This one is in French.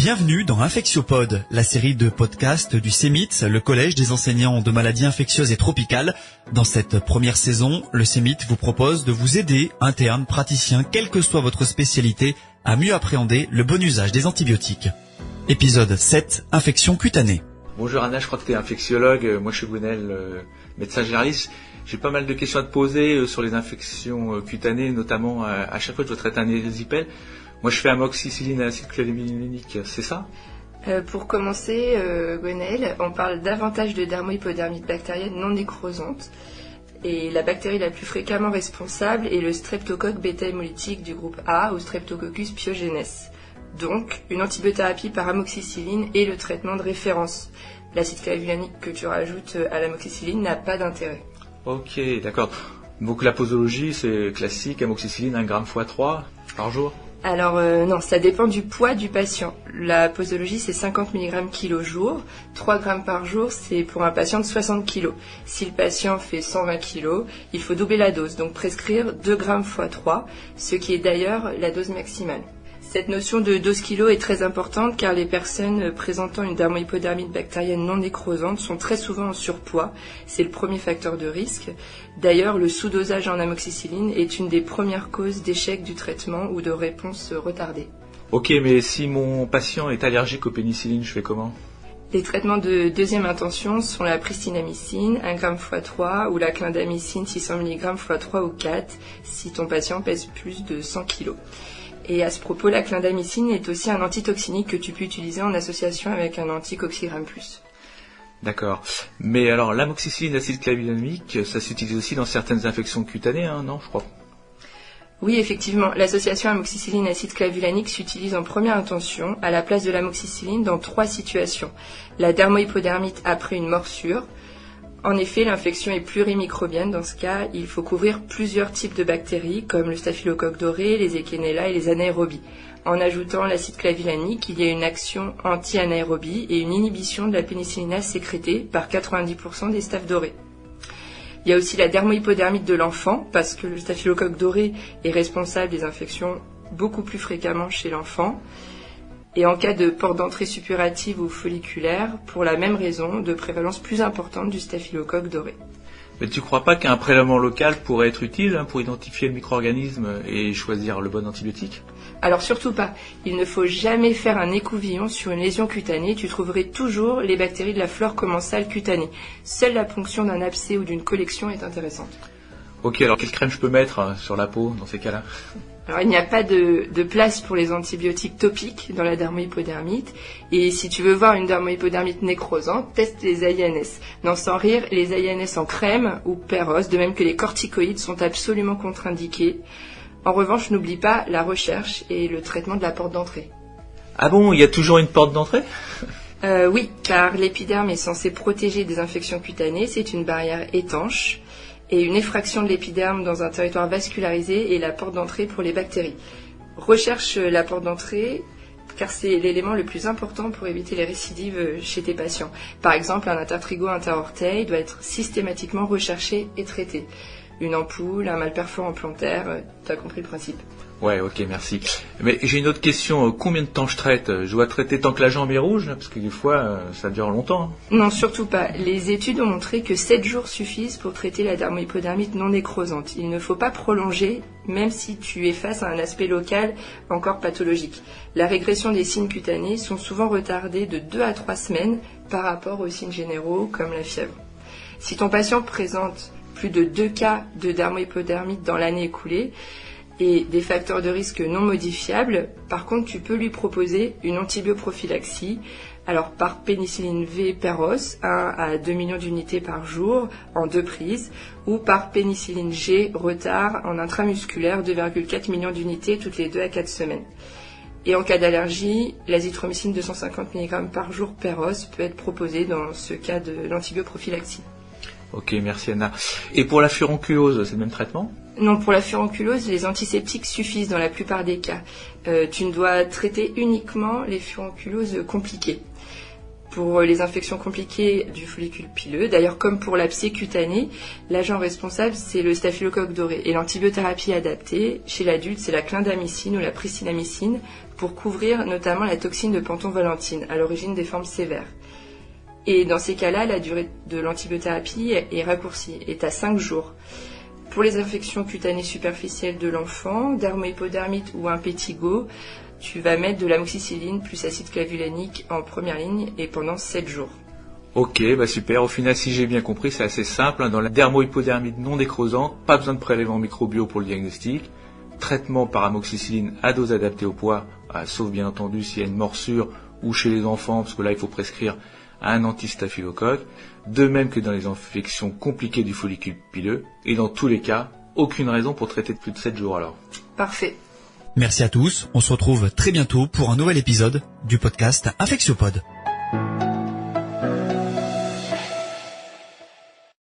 Bienvenue dans Infectiopod, la série de podcasts du CEMIT, le collège des enseignants de maladies infectieuses et tropicales. Dans cette première saison, le CEMIT vous propose de vous aider, internes, praticiens, quelle que soit votre spécialité, à mieux appréhender le bon usage des antibiotiques. Épisode 7, infection cutanée. Bonjour Anna, je crois que tu es infectiologue, moi je suis Gwenel, médecin généraliste. J'ai pas mal de questions à te poser sur les infections cutanées, notamment à chaque fois que je traite un érysipèle. Moi je fais amoxicilline à l'acide clavulánique, c'est ça ? Pour commencer, Gwenel, on parle davantage de dermohypodermite bactérienne non nécrosante. Et la bactérie la plus fréquemment responsable est le streptocoque bêta-hémolytique du groupe A ou Streptococcus pyogenes. Donc, une antibiothérapie par amoxicilline est le traitement de référence. L'acide clavulanique que tu rajoutes à l'amoxicilline n'a pas d'intérêt. Ok, d'accord. Donc la posologie, c'est classique, amoxicilline 1 g x 3 par jour ? Alors non, ça dépend du poids du patient. La posologie, c'est 50 mg kg jour. 3 grammes par jour, c'est pour un patient de 60 kg. Si le patient fait 120 kg, il faut doubler la dose, donc prescrire 2 grammes x 3, ce qui est d'ailleurs la dose maximale. Cette notion de dose kilo est très importante car les personnes présentant une dermohypodermite bactérienne non nécrosante sont très souvent en surpoids. C'est le premier facteur de risque. D'ailleurs, le sous-dosage en amoxicilline est une des premières causes d'échec du traitement ou de réponse retardée. Ok, mais si mon patient est allergique aux pénicillines, je fais comment ? Les traitements de deuxième intention sont la pristinamycine, 1 g x 3, ou la clindamycine, 600 mg x 3 ou 4, si ton patient pèse plus de 100 kg. Et à ce propos, la clindamycine est aussi un antitoxinique que tu peux utiliser en association avec un anticoxygramme+. D'accord. Mais alors, l'amoxicilline acide clavulanique, ça s'utilise aussi dans certaines infections cutanées, non, je crois. Oui, effectivement, l'association amoxicilline acide clavulanique s'utilise en première intention à la place de l'amoxicilline dans 3 situations. La dermohypodermite après une morsure. En effet, l'infection est plurimicrobienne. Dans ce cas, il faut couvrir plusieurs types de bactéries, comme le staphylocoque doré, les Echinella et les anaérobies. En ajoutant l'acide clavulanique, il y a une action anti-anaérobie et une inhibition de la pénicillinase sécrétée par 90% des staphes dorés. Il y a aussi la dermohypodermite de l'enfant, parce que le staphylocoque doré est responsable des infections beaucoup plus fréquemment chez l'enfant. Et en cas de porte d'entrée suppurative ou folliculaire, pour la même raison, de prévalence plus importante du staphylocoque doré. Mais tu ne crois pas qu'un prélèvement local pourrait être utile pour identifier le micro-organisme et choisir le bon antibiotique ? Alors surtout pas, il ne faut jamais faire un écouvillon sur une lésion cutanée, tu trouverais toujours les bactéries de la flore commensale cutanée. Seule la ponction d'un abcès ou d'une collection est intéressante. Ok, alors quelle crème je peux mettre sur la peau dans ces cas-là ? Alors il n'y a pas de place pour les antibiotiques topiques dans la dermohypodermite. Et si tu veux voir une dermohypodermite nécrosante, teste les AINS. Non, sans rire, les AINS en crème ou Perros, de même que les corticoïdes, sont absolument contre-indiqués. En revanche, n'oublie pas la recherche et le traitement de la porte d'entrée. Ah bon, il y a toujours une porte d'entrée ? Oui, car l'épiderme est censé protéger des infections cutanées, c'est une barrière étanche. Et une effraction de l'épiderme dans un territoire vascularisé est la porte d'entrée pour les bactéries. Recherche la porte d'entrée car c'est l'élément le plus important pour éviter les récidives chez tes patients. Par exemple, un intertrigo interorteil doit être systématiquement recherché et traité. Une ampoule, un mal perforant plantaire, tu as compris le principe. Ouais, ok, merci. Mais j'ai une autre question. Combien de temps je traite ? Je dois traiter tant que la jambe est rouge ? Parce que des fois, ça dure longtemps. Non, surtout pas. Les études ont montré que 7 jours suffisent pour traiter la dermohypodermite non nécrosante. Il ne faut pas prolonger, même si tu es face à un aspect local encore pathologique. La régression des signes cutanés sont souvent retardés de 2 à 3 semaines par rapport aux signes généraux comme la fièvre. Si ton patient présente plus de 2 cas de dermohypodermite dans l'année écoulée, et des facteurs de risque non modifiables, par contre, tu peux lui proposer une antibioprophylaxie, alors par pénicilline V Perros, 1 à 2 millions d'unités par jour, en 2 prises, ou par pénicilline G retard en intramusculaire, 2,4 millions d'unités toutes les 2 à 4 semaines. Et en cas d'allergie, l'azithromycine 250 mg par jour Perros peut être proposée dans ce cas de l'antibioprophylaxie. Ok, merci Anna. Et pour la furonculose, c'est le même traitement ? Non, pour la furonculose, les antiseptiques suffisent dans la plupart des cas. Tu ne dois traiter uniquement les furonculoses compliquées. Pour les infections compliquées du follicule pileux, d'ailleurs comme pour l'abcès cutané, l'agent responsable c'est le staphylocoque doré et l'antibiothérapie adaptée chez l'adulte c'est la clindamycine ou la pristinamycine pour couvrir notamment la toxine de pentonvolantine à l'origine des formes sévères. Et dans ces cas-là, la durée de l'antibiothérapie est raccourcie, est à 5 jours. Pour les infections cutanées superficielles de l'enfant, dermohypodermite ou impétigo, tu vas mettre de l'amoxicilline plus acide clavulanique en première ligne et pendant 7 jours. Ok, super. Au final, si j'ai bien compris, c'est assez simple. Dans la dermohypodermite non nécrosante, pas besoin de prélèvement microbio pour le diagnostic. Traitement par amoxicilline à dose adaptée au poids, sauf bien entendu s'il y a une morsure ou chez les enfants, parce que là, il faut prescrire un antistaphylocoque. De même que dans les infections compliquées du follicule pileux. Et dans tous les cas, aucune raison pour traiter de plus de 7 jours alors. Parfait. Merci à tous, on se retrouve très bientôt pour un nouvel épisode du podcast Infectiopod.